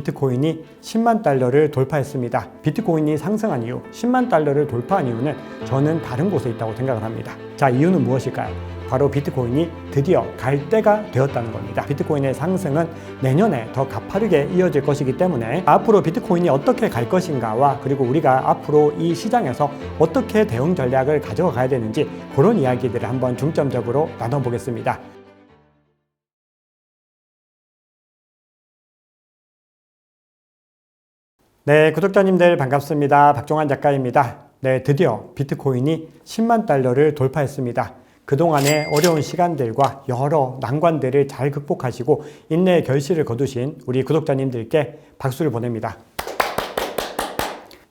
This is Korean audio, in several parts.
비트코인이 10만 달러를 돌파했습니다. 비트코인이 상승한 이유, 10만 달러를 돌파한 이유는 저는 다른 곳에 있다고 생각을 합니다. 자, 이유는 무엇일까요? 바로 비트코인이 드디어 갈 때가 되었다는 겁니다. 비트코인의 상승은 내년에 더 가파르게 이어질 것이기 때문에 앞으로 비트코인이 어떻게 갈 것인가와 그리고 우리가 앞으로 이 시장에서 어떻게 대응 전략을 가져가야 되는지 그런 이야기들을 한번 중점적으로 나눠보겠습니다. 네, 구독자님들 반갑습니다. 박종환 작가입니다. 네, 드디어 비트코인이 10만 달러를 돌파했습니다. 그동안의 어려운 시간들과 여러 난관들을 잘 극복하시고 인내의 결실을 거두신 우리 구독자님들께 박수를 보냅니다.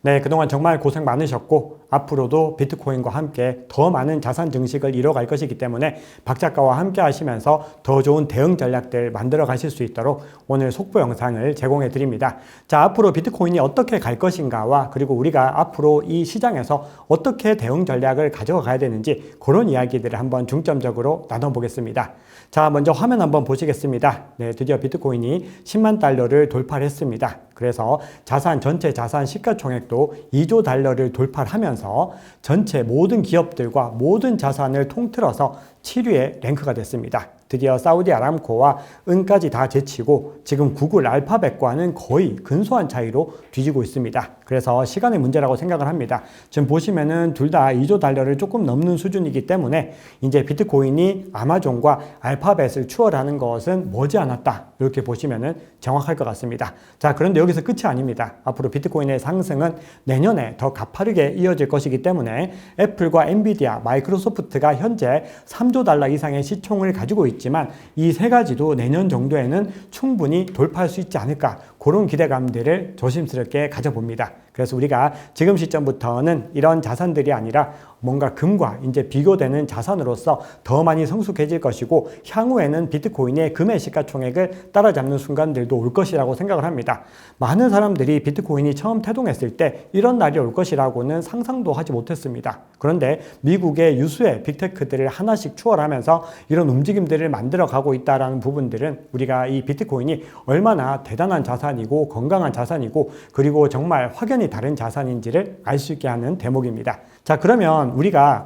네, 그동안 정말 고생 많으셨고 앞으로도 비트코인과 함께 더 많은 자산 증식을 이뤄갈 것이기 때문에 박 작가와 함께 하시면서 더 좋은 대응 전략들 만들어 가실 수 있도록 오늘 속보 영상을 제공해 드립니다. 자, 앞으로 비트코인이 어떻게 갈 것인가와 그리고 우리가 앞으로 이 시장에서 어떻게 대응 전략을 가져가야 되는지 그런 이야기들을 한번 중점적으로 나눠보겠습니다. 자, 먼저 화면 한번 보시겠습니다. 네, 드디어 비트코인이 10만 달러를 돌파를 했습니다. 그래서 전체 자산 시가총액도 2조 달러를 돌파를 하면서 전체 모든 기업들과 모든 자산을 통틀어서 7위에 랭크가 됐습니다. 드디어 사우디 아람코와 은까지 다 제치고 지금 구글 알파벳과는 거의 근소한 차이로 뒤지고 있습니다. 그래서 시간의 문제라고 생각을 합니다. 지금 보시면은 둘 다 2조 달러를 조금 넘는 수준이기 때문에 이제 비트코인이 아마존과 알파벳을 추월하는 것은 머지않았다. 이렇게 보시면은 정확할 것 같습니다. 자, 그런데 여기서 끝이 아닙니다. 앞으로 비트코인의 상승은 내년에 더 가파르게 이어질 것이기 때문에 애플과 엔비디아, 마이크로소프트가 현재 3조 달러 이상의 시총을 가지고 있지만 이 세 가지도 내년 정도에는 충분히 돌파할 수 있지 않을까 그런 기대감들을 조심스럽게 가져봅니다. 그래서 우리가 지금 시점부터는 이런 자산들이 아니라 뭔가 금과 이제 비교되는 자산으로서 더 많이 성숙해질 것이고 향후에는 비트코인의 금의 시가총액을 따라잡는 순간들도 올 것이라고 생각을 합니다. 많은 사람들이 비트코인이 처음 태동했을 때 이런 날이 올 것이라고는 상상도 하지 못했습니다. 그런데 미국의 유수의 빅테크들을 하나씩 추월하면서 이런 움직임들을 만들어가고 있다는 부분들은 우리가 이 비트코인이 얼마나 대단한 자산이고 건강한 자산이고 그리고 정말 확연히 다른 자산인지를 알 수 있게 하는 대목입니다. 자, 그러면 우리가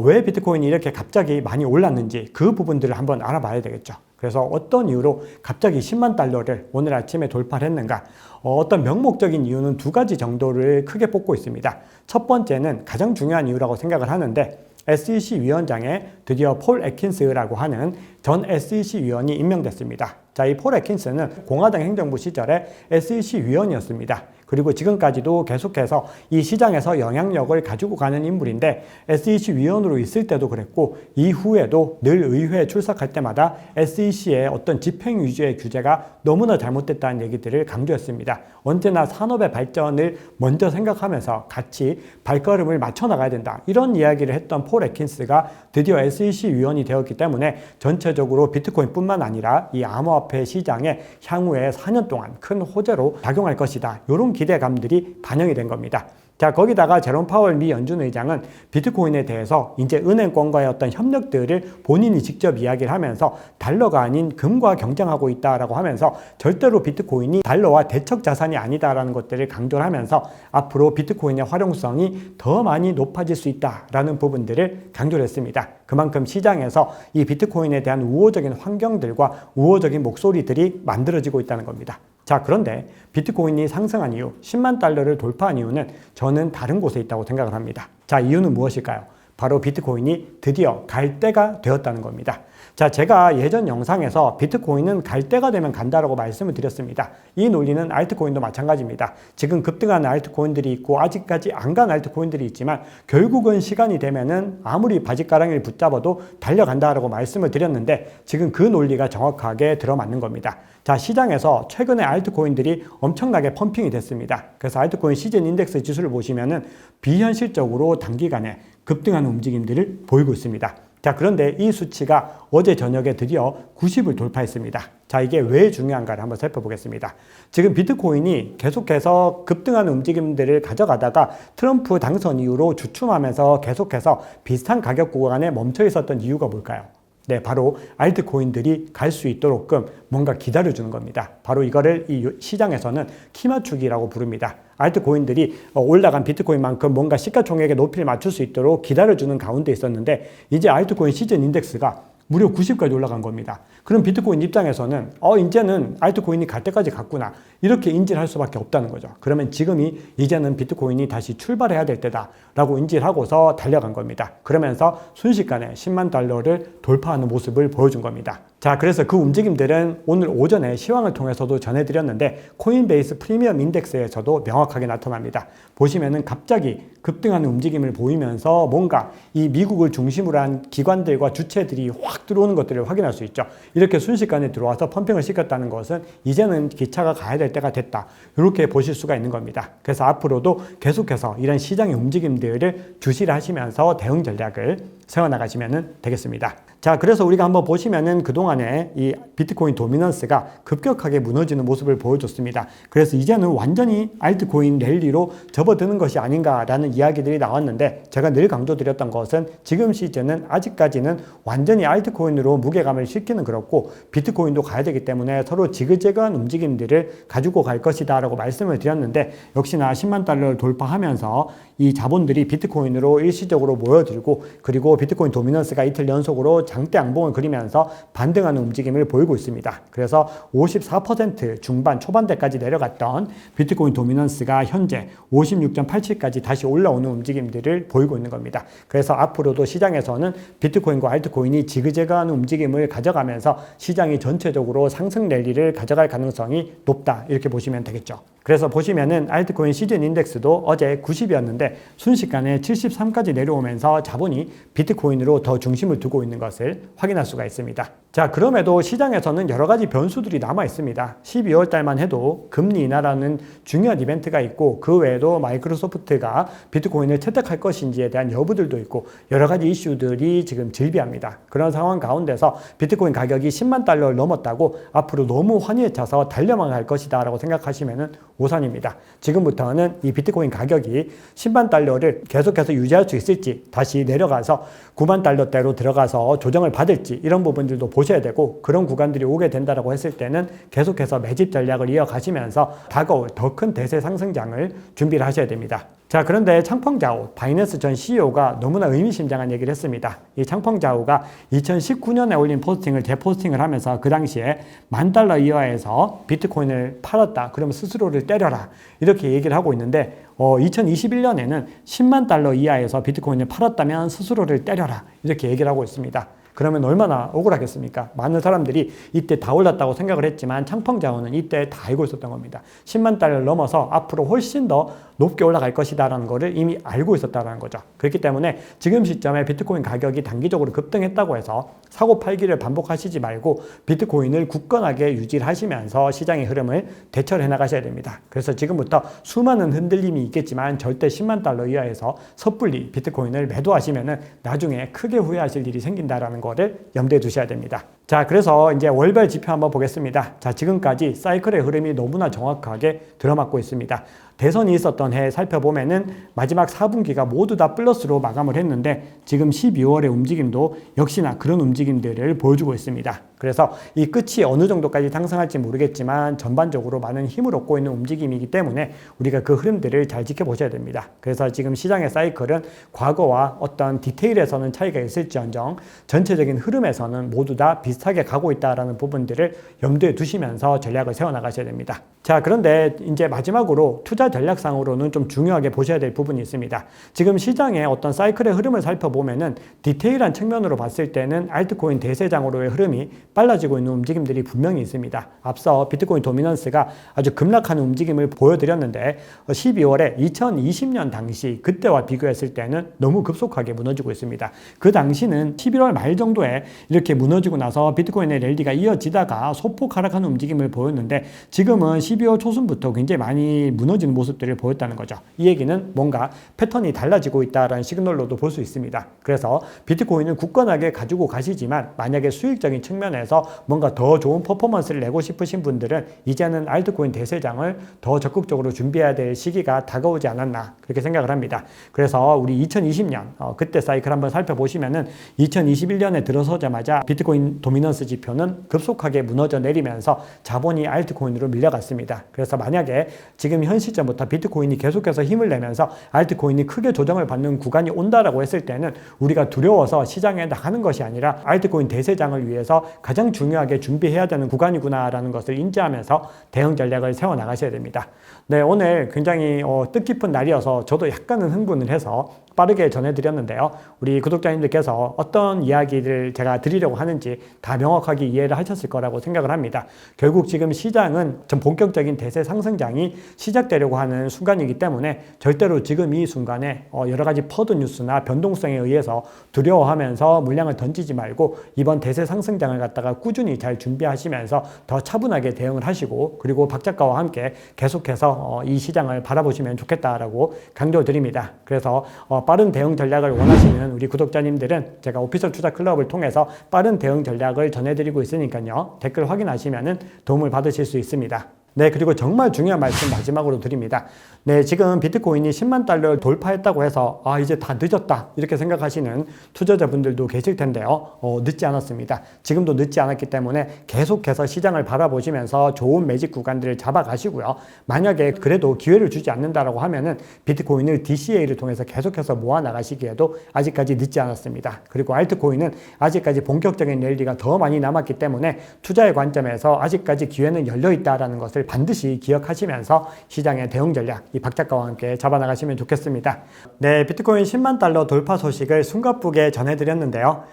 왜 비트코인이 이렇게 갑자기 많이 올랐는지 그 부분들을 한번 알아봐야 되겠죠. 그래서 어떤 이유로 갑자기 10만 달러를 오늘 아침에 돌파를 했는가? 어떤 명목적인 이유는 두 가지 정도를 크게 뽑고 있습니다. 첫 번째는 가장 중요한 이유라고 생각을 하는데 SEC 위원장에 드디어 폴 애킨스라고 하는 전 SEC 위원이 임명됐습니다. 자, 이 폴 애킨스는 공화당 행정부 시절에 SEC 위원이었습니다. 그리고 지금까지도 계속해서 이 시장에서 영향력을 가지고 가는 인물인데 SEC 위원으로 있을 때도 그랬고 이후에도 늘 의회에 출석할 때마다 SEC의 어떤 집행 위주의 규제가 너무나 잘못됐다는 얘기들을 강조했습니다. 언제나 산업의 발전을 먼저 생각하면서 같이 발걸음을 맞춰 나가야 된다. 이런 이야기를 했던 폴 애킨스가 드디어 SEC 위원이 되었기 때문에 전체적으로 비트코인뿐만 아니라 이 암호화폐 시장에 향후에 4년 동안 큰 호재로 작용할 것이다. 이런 기대감들이 반영이 된 겁니다. 자, 거기다가 제롬 파월 미 연준 의장은 비트코인에 대해서 이제 은행권과의 어떤 협력들을 본인이 직접 이야기를 하면서 달러가 아닌 금과 경쟁하고 있다라고 하면서 절대로 비트코인이 달러와 대척 자산이 아니다라는 것들을 강조를 하면서 앞으로 비트코인의 활용성이 더 많이 높아질 수 있다라는 부분들을 강조를 했습니다. 그만큼 시장에서 이 비트코인에 대한 우호적인 환경들과 우호적인 목소리들이 만들어지고 있다는 겁니다. 자, 그런데 비트코인이 상승한 이유, 10만 달러를 돌파한 이유는 저는 다른 곳에 있다고 생각을 합니다. 자, 이유는 무엇일까요? 바로 비트코인이 드디어 갈 때가 되었다는 겁니다. 자, 제가 예전 영상에서 비트코인은 갈 때가 되면 간다라고 말씀을 드렸습니다. 이 논리는 알트코인도 마찬가지입니다. 지금 급등하는 알트코인들이 있고 아직까지 안 간 알트코인들이 있지만 결국은 시간이 되면은 아무리 바짓가랑이를 붙잡아도 달려간다라고 말씀을 드렸는데 지금 그 논리가 정확하게 들어맞는 겁니다. 자, 시장에서 최근에 알트코인들이 엄청나게 펌핑이 됐습니다. 그래서 알트코인 시즌 인덱스 지수를 보시면은 비현실적으로 단기간에 급등하는 움직임들을 보이고 있습니다. 자, 그런데 이 수치가 어제 저녁에 드디어 90을 돌파했습니다. 자, 이게 왜 중요한가를 한번 살펴보겠습니다. 지금 비트코인이 계속해서 급등하는 움직임들을 가져가다가 트럼프 당선 이후로 주춤하면서 계속해서 비슷한 가격 구간에 멈춰 있었던 이유가 뭘까요? 네, 바로 알트코인들이 갈 수 있도록끔 뭔가 기다려주는 겁니다. 바로 이거를 이 시장에서는 키 맞추기라고 부릅니다. 알트코인들이 올라간 비트코인만큼 뭔가 시가총액의 높이를 맞출 수 있도록 기다려주는 가운데 있었는데 이제 알트코인 시즌 인덱스가 무려 90까지 올라간 겁니다. 그럼 비트코인 입장에서는 이제는 알트코인이 갈 때까지 갔구나 이렇게 인지를 할 수밖에 없다는 거죠. 그러면 지금이 이제는 비트코인이 다시 출발해야 될 때다 라고 인지를 하고서 달려간 겁니다. 그러면서 순식간에 10만 달러를 돌파하는 모습을 보여준 겁니다. 자, 그래서 그 움직임들은 오늘 오전에 시황을 통해서도 전해드렸는데 코인베이스 프리미엄 인덱스에서도 명확하게 나타납니다. 보시면은 갑자기 급등하는 움직임을 보이면서 뭔가 이 미국을 중심으로 한 기관들과 주체들이 확 들어오는 것들을 확인할 수 있죠. 이렇게 순식간에 들어와서 펌핑을 시켰다는 것은 이제는 기차가 가야 될 때가 됐다. 이렇게 보실 수가 있는 겁니다. 그래서 앞으로도 계속해서 이런 시장의 움직임들을 주시를 하시면서 대응 전략을 세워나가시면 되겠습니다. 자, 그래서 우리가 한번 보시면은 그동안에 이 비트코인 도미넌스가 급격하게 무너지는 모습을 보여줬습니다. 그래서 이제는 완전히 알트코인 랠리로 접어드는 것이 아닌가라는 이야기들이 나왔는데 제가 늘 강조드렸던 것은 지금 시즌은 아직까지는 완전히 알트코인으로 무게감을 싣기는 그렇고 비트코인도 가야 되기 때문에 서로 지그재그한 움직임들을 가지고 갈 것이다 라고 말씀을 드렸는데 역시나 10만 달러를 돌파하면서 이 자본들이 비트코인으로 일시적으로 모여들고 그리고 비트코인 도미넌스가 이틀 연속으로 장대 양봉을 그리면서 반등하는 움직임을 보이고 있습니다. 그래서 54% 중반 초반대까지 내려갔던 비트코인 도미넌스가 현재 56.87까지 다시 올라오는 움직임들을 보이고 있는 겁니다. 그래서 앞으로도 시장에서는 비트코인과 알트코인이 지그재그한 움직임을 가져가면서 시장이 전체적으로 상승 랠리를 가져갈 가능성이 높다 이렇게 보시면 되겠죠. 그래서 보시면은 알트코인 시즌 인덱스도 어제 90이었는데 순식간에 73까지 내려오면서 자본이 비트코인으로 더 중심을 두고 있는 것을 확인할 수가 있습니다. 자, 그럼에도 시장에서는 여러 가지 변수들이 남아 있습니다. 12월 달만 해도 금리 인하라는 중요한 이벤트가 있고 그 외에도 마이크로소프트가 비트코인을 채택할 것인지에 대한 여부들도 있고 여러 가지 이슈들이 지금 즐비합니다. 그런 상황 가운데서 비트코인 가격이 10만 달러를 넘었다고 앞으로 너무 환희에 차서 달려만 갈 것이다 라고 생각하시면 오산입니다. 지금부터는 이 비트코인 가격이 10만 달러를 계속해서 유지할 수 있을지 다시 내려가서 9만 달러대로 들어가서 조정을 받을지 이런 부분들도 보셔야 되고 그런 구간들이 오게 된다고 했을 때는 계속해서 매집 전략을 이어가시면서 다가올 더 큰 대세 상승장을 준비를 하셔야 됩니다. 자, 그런데 창펑자오 바이낸스 전 CEO가 너무나 의미심장한 얘기를 했습니다. 이 창펑자오가 2019년에 올린 포스팅을 재포스팅을 하면서 그 당시에 $10,000 이하에서 비트코인을 팔았다. 그러면 스스로를 때려라. 이렇게 얘기를 하고 있는데 2021년에는 10만 달러 이하에서 비트코인을 팔았다면 스스로를 때려라. 이렇게 얘기를 하고 있습니다. 그러면 얼마나 억울하겠습니까? 많은 사람들이 이때 다 올랐다고 생각을 했지만 창펑자오는 이때 다 알고 있었던 겁니다. 10만 달러를 넘어서 앞으로 훨씬 더 높게 올라갈 것이다 라는 것을 이미 알고 있었다는 거죠. 그렇기 때문에 지금 시점에 비트코인 가격이 단기적으로 급등했다고 해서 사고 팔기를 반복하시지 말고 비트코인을 굳건하게 유지를 하시면서 시장의 흐름을 대처를 해나가셔야 됩니다. 그래서 지금부터 수많은 흔들림이 있겠지만 절대 10만 달러 이하에서 섣불리 비트코인을 매도하시면 나중에 크게 후회하실 일이 생긴다라는 거를 염두에 두셔야 됩니다. 자, 그래서 이제 월별 지표 한번 보겠습니다. 자, 지금까지 사이클의 흐름이 너무나 정확하게 들어맞고 있습니다. 대선이 있었던 해 살펴보면은 마지막 4분기가 모두 다 플러스로 마감을 했는데 지금 12월의 움직임도 역시나 그런 움직임들을 보여주고 있습니다. 그래서 이 끝이 어느 정도까지 상승할지 모르겠지만 전반적으로 많은 힘을 얻고 있는 움직임이기 때문에 우리가 그 흐름들을 잘 지켜보셔야 됩니다. 그래서 지금 시장의 사이클은 과거와 어떤 디테일에서는 차이가 있을지언정 전체적인 흐름에서는 모두 다 비슷하게 가고 있다는 부분들을 염두에 두시면서 전략을 세워나가셔야 됩니다. 자, 그런데 이제 마지막으로 투자 전략상으로는 좀 중요하게 보셔야 될 부분이 있습니다. 지금 시장의 어떤 사이클의 흐름을 살펴보면은 디테일한 측면으로 봤을 때는 알트코인 대세장으로의 흐름이 빨라지고 있는 움직임들이 분명히 있습니다. 앞서 비트코인 도미넌스가 아주 급락하는 움직임을 보여드렸는데 12월에 2020년 당시 그때와 비교했을 때는 너무 급속하게 무너지고 있습니다. 그 당시는 11월 말 정도에 이렇게 무너지고 나서 비트코인의 랠리가 이어지다가 소폭 하락하는 움직임을 보였는데 지금은 12월 초순부터 굉장히 많이 무너지는 모습들을 보였다는 거죠. 이 얘기는 뭔가 패턴이 달라지고 있다는 시그널로도 볼 수 있습니다. 그래서 비트코인은 굳건하게 가지고 가시지만 만약에 수익적인 측면에서 관점에서 뭔가 더 좋은 퍼포먼스를 내고 싶으신 분들은 이제는 알트코인 대세장을 더 적극적으로 준비해야 될 시기가 다가오지 않았나 그렇게 생각을 합니다. 그래서 우리 2020년 그때 사이클 한번 살펴보시면은 2021년에 들어서자마자 비트코인 도미넌스 지표는 급속하게 무너져 내리면서 자본이 알트코인으로 밀려갔습니다. 그래서 만약에 지금 현 시점부터 비트코인이 계속해서 힘을 내면서 알트코인이 크게 조정을 받는 구간이 온다라고 했을 때는 우리가 두려워서 시장에 나가는 것이 아니라 알트코인 대세장을 위해서 가장 중요하게 준비해야 되는 구간이구나라는 것을 인지하면서 대응 전략을 세워나가셔야 됩니다. 네, 오늘 굉장히 뜻깊은 날이어서 저도 약간은 흥분을 해서 빠르게 전해드렸는데요. 우리 구독자님들께서 어떤 이야기를 제가 드리려고 하는지 다 명확하게 이해를 하셨을 거라고 생각을 합니다. 결국 지금 시장은 좀 본격적인 대세 상승장이 시작되려고 하는 순간이기 때문에 절대로 지금 이 순간에 여러 가지 퍼드 뉴스나 변동성에 의해서 두려워하면서 물량을 던지지 말고 이번 대세 상승장을 갖다가 꾸준히 잘 준비하시면서 더 차분하게 대응을 하시고 그리고 박 작가와 함께 계속해서 이 시장을 바라보시면 좋겠다라고 강조드립니다. 그래서 빠른 대응 전략을 원하시는 우리 구독자님들은 제가 오피셜 투자 클럽을 통해서 빠른 대응 전략을 전해드리고 있으니까요. 댓글 확인하시면 도움을 받으실 수 있습니다. 네, 그리고 정말 중요한 말씀 마지막으로 드립니다. 네, 지금 비트코인이 10만 달러를 돌파했다고 해서 이제 다 늦었다 이렇게 생각하시는 투자자분들도 계실 텐데요. 늦지 않았습니다. 지금도 늦지 않았기 때문에 계속해서 시장을 바라보시면서 좋은 매직 구간들을 잡아가시고요. 만약에 그래도 기회를 주지 않는다라고 하면은 비트코인을 DCA를 통해서 계속해서 모아나가시기에도 아직까지 늦지 않았습니다. 그리고 알트코인은 아직까지 본격적인 랠리가 더 많이 남았기 때문에 투자의 관점에서 아직까지 기회는 열려있다라는 것을 반드시 기억하시면서 시장의 대응 전략 이 박 작가와 함께 잡아나가시면 좋겠습니다. 네, 비트코인 10만 달러 돌파 소식을 숨가쁘게 전해드렸는데요.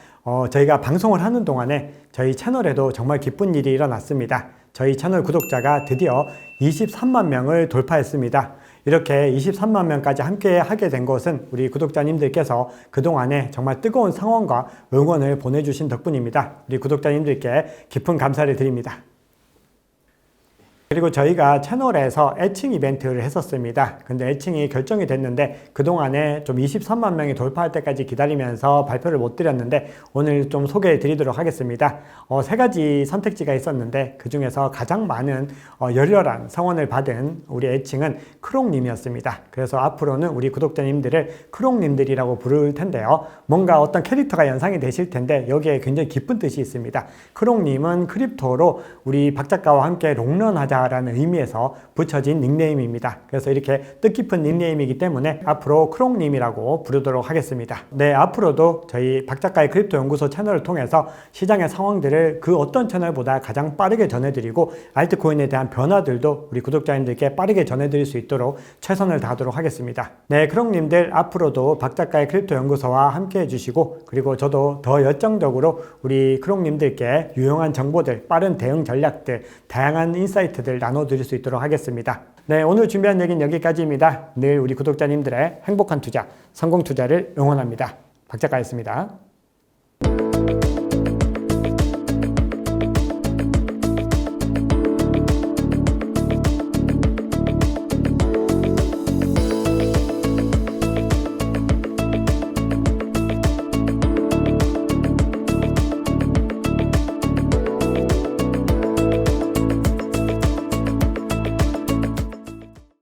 저희가 방송을 하는 동안에 저희 채널에도 정말 기쁜 일이 일어났습니다. 저희 채널 구독자가 드디어 23만 명을 돌파했습니다. 이렇게 23만 명까지 함께 하게 된 것은 우리 구독자님들께서 그동안에 정말 뜨거운 상원과 응원을 보내주신 덕분입니다. 우리 구독자님들께 깊은 감사를 드립니다. 그리고 저희가 채널에서 애칭 이벤트를 했었습니다. 근데 애칭이 결정이 됐는데 그동안에 좀 23만 명이 돌파할 때까지 기다리면서 발표를 못 드렸는데 오늘 좀 소개해 드리도록 하겠습니다. 세 가지 선택지가 있었는데 그 중에서 가장 많은 열렬한 성원을 받은 우리 애칭은 크롱님이었습니다. 그래서 앞으로는 우리 구독자님들을 크롱님들이라고 부를 텐데요. 뭔가 어떤 캐릭터가 연상이 되실 텐데 여기에 굉장히 깊은 뜻이 있습니다. 크롱님은 크립토로 우리 박 작가와 함께 롱런하자 라는 의미에서 붙여진 닉네임입니다. 그래서 이렇게 뜻깊은 닉네임이기 때문에 앞으로 크롱님이라고 부르도록 하겠습니다. 네, 앞으로도 저희 박 작가의 크립토 연구소 채널을 통해서 시장의 상황들을 그 어떤 채널보다 가장 빠르게 전해드리고 알트코인에 대한 변화들도 우리 구독자님들께 빠르게 전해드릴 수 있도록 최선을 다하도록 하겠습니다. 네, 크롱님들 앞으로도 박 작가의 크립토 연구소와 함께 해주시고 그리고 저도 더 열정적으로 우리 크롱님들께 유용한 정보들, 빠른 대응 전략들, 다양한 인사이트들 나눠드릴 수 있도록 하겠습니다. 네, 오늘 준비한 얘기는 여기까지입니다. 늘 우리 구독자님들의 행복한 투자, 성공 투자를 응원합니다. 박 작가였습니다.